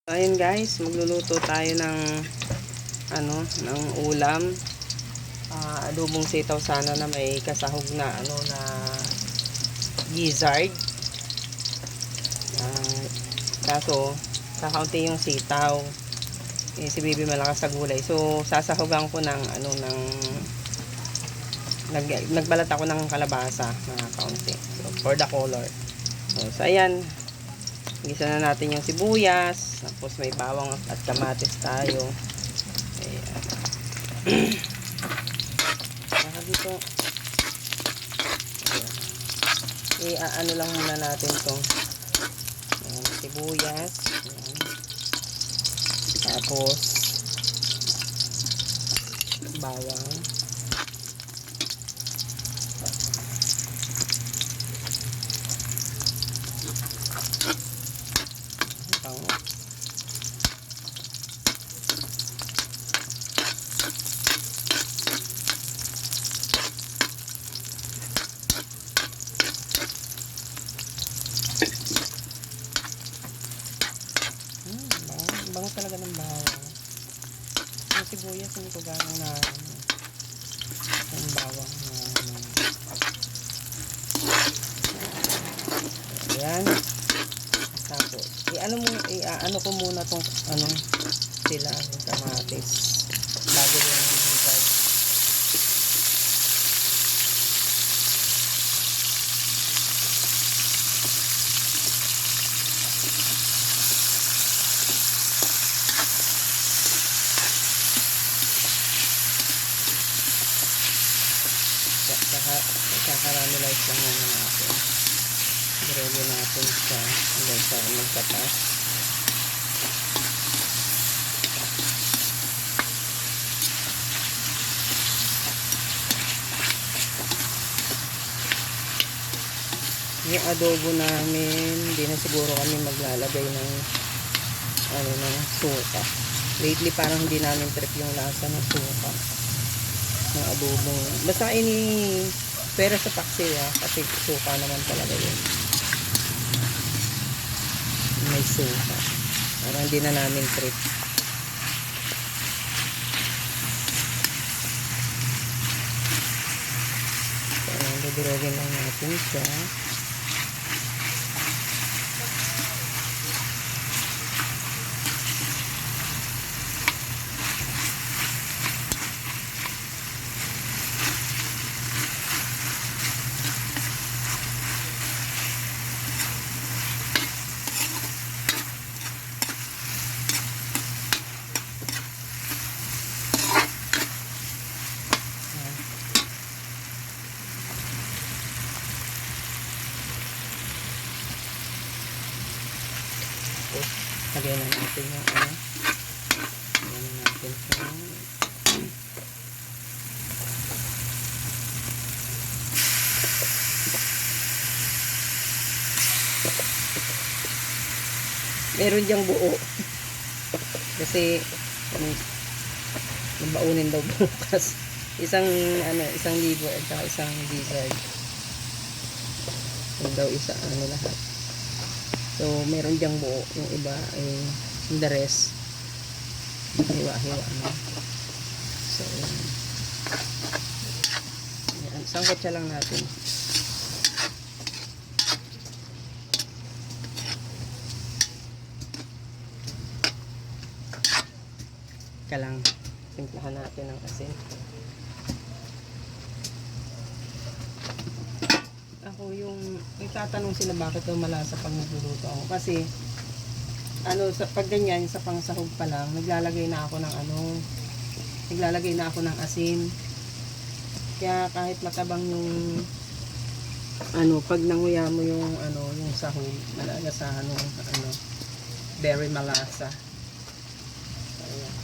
Ayun guys, magluluto tayo ng ng ulam. Adobong sitaw sana na may kasahog na na gizzard. Kaso kakaunti yung sitaw. Si Bibi malakas sa gulay. So sasahogan ko ng nagbalat ako ng kalabasa na kaunti. So, for the color. So ayan, gisa na natin yung sibuyas, tapos may bawang at kamatis tayo. Ayan. Saka dito, ayan. Lang muna natin to. Ayan, sibuyas. Ayan. Tapos, bawang. Bango talaga ng bawang. Yung sibuyas hindi ko gano'ng na yung bawang ayan. Tapos ano ko muna tong sila yung kamatis bago yung higad. Kakaramelize lang muna natin. Ready natin siya hanggang sa magkatas. Yung adobo namin, hindi na siguro kami maglalagay ng ng suka. Lately parang hindi namin trip yung lasa ng suka. Ng adobo. Basta pera sa paksi kasi suka naman talaga yun. May suka. Parang hindi na namin trip. So, dudurogin lang natin siya. Lagyan na natin yung lagyan na natin yung meron diyang buo kasi nabaunin daw bukas isang liver at saka isang gizzard daw lahat. So, meron diyang buo. Yung iba ay the rest. Hiwa-hiwa na. So, yan. Sangkot siya lang natin. Ika lang. Simplahan natin ng asin. Ako yung tatanong sila bakit daw malasa pag nagluluto ako kasi pag ganyan sa pangsahog pa lang naglalagay na ako ng asin, kaya kahit matabang yung pag nanguya mo yung yung sahog malalasahan ng very malasa. Ayan.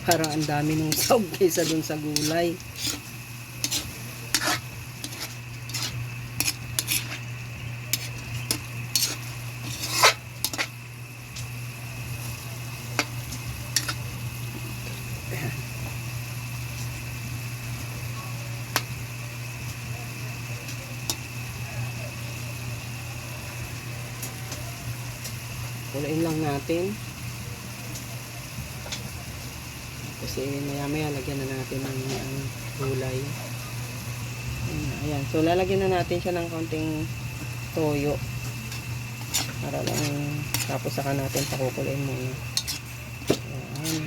Parang ang dami ng sahog kaysa dun sa gulay. Kulain lang natin. Kasi maya-maya lagyan na natin ng gulay. Ayan. So, lalagyan na natin siya ng konting toyo. Para lang, tapos saka natin pakukulain muna. Ayan.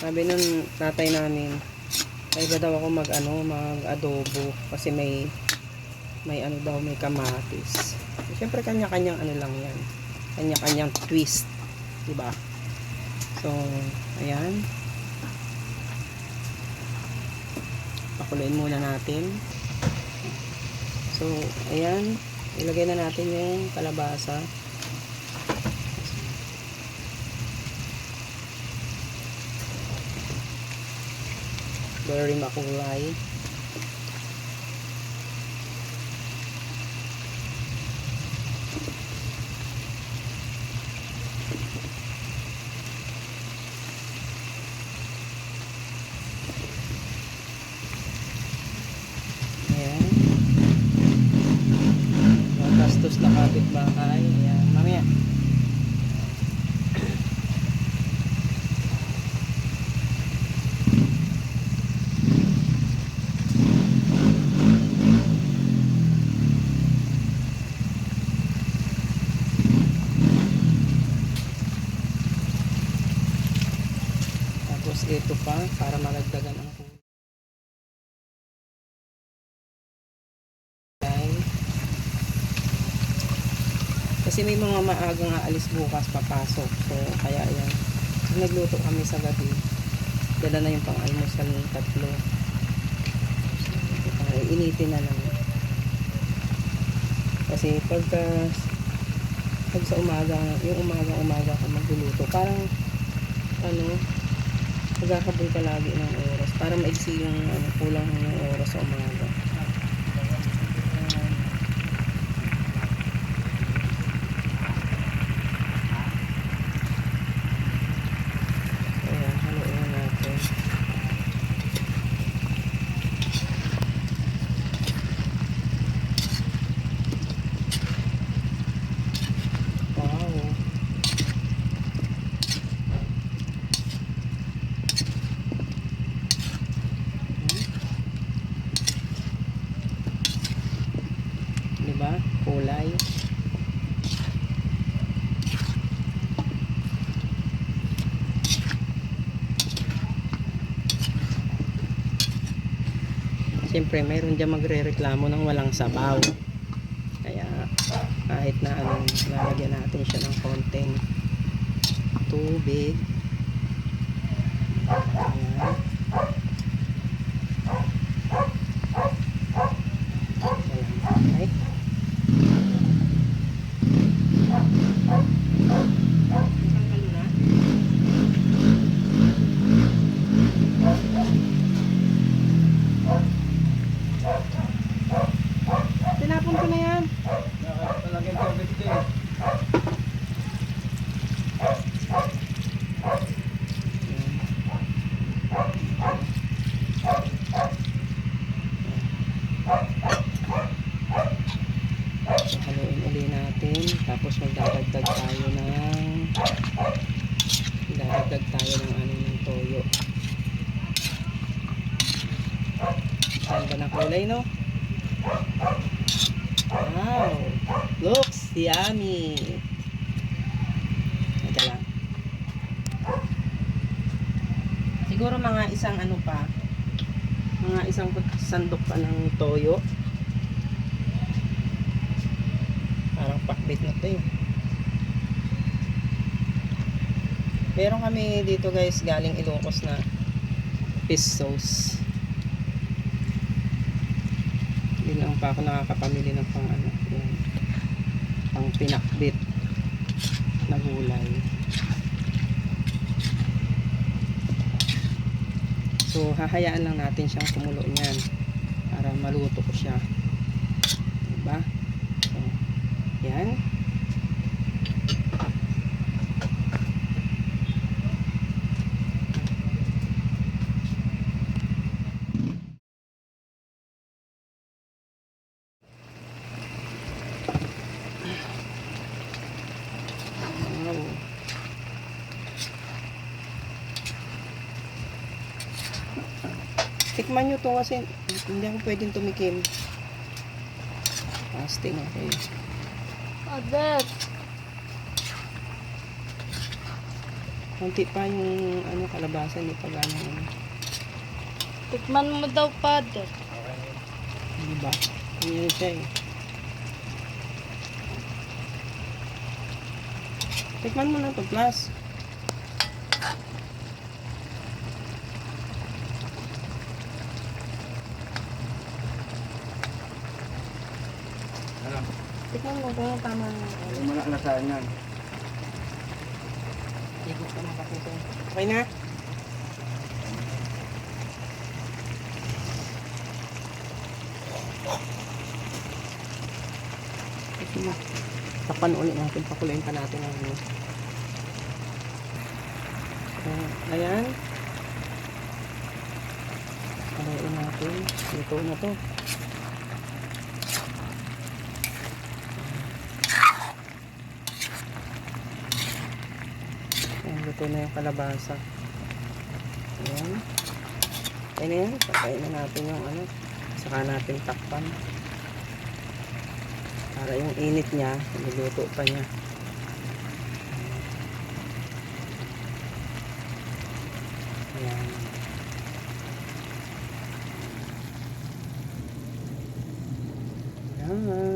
Sabi nun tatay namin, ay ba daw ako mag-adobo kasi may ano daw, may kamatis. Siyempre kanya-kanyang ano lang yan. Kanya-kanyang twist, 'di ba? So, ayan. Pakuluin muna natin. So, ayan, ilagay na natin yung kalabasa. Very makulay. Ayan. Gastos na kapitbahay. Ayan. Mamaya. Tapos ito pa para malagdagan ang kulay. Kasi may mga maagang aalis bukas papasok. So, kaya yan. Nagluto kami sa gabi. Dala na yung pang-almusal ng tatlo. So, initin na lang. Kasi pag sa umaga, yung umaga ka magluluto, parang magkakabol ka lagi ng oras. Para maiksi yung kulang ng oras sa umaga. Diba? Kulay. Siyempre, mayroon dyan magre-reklamo ng walang sabaw. Kaya, kahit na lalagyan natin siya ng konting tubig. Ayan. Okay. Tinapon ko na yan. Talagyan ko agad ito eh. Haluin uli natin. Tapos magdadagdag tayo ng ng toyo. Saan ba ng kulay, no? Wow! Looks yummy! Ito lang. Siguro mga isang mga isang sandok pa ng toyo. Parang pakbit na to eh. Meron kami dito guys galing Ilocos na fish sauce. Hindi lang pa ako nakakapamili ng pang pinakbit na gulay. So hahayaan lang natin siyang kumulo niyan para maluto ko siya. Diba? So, yan. Tikman nyo to kasi hindi ako pwedeng tumikim. Fasting ako eh. Adet. Kunti pa yung ano, kalabasa, hindi pa gano'n. Ano. Tikman mo daw, Father. Di ba? Ganyan siya eh. Tikman mo na to, plus. Ano? Tikman mo kung tama na. Hindi mo na alasahan yan. Higit ka na kasi ito. Okay na? Ito na. Takpan ulit natin. Pakulayin pa natin ang ano. So, ayan. Palayin natin. Luto na to. Ayan, luto na yung kalabasa. Ayan. Ayan na yan. Pakain na natin yung ano. Saka natin takpan. Para yung init niya, niluto pa niya. Ayan. Ayan.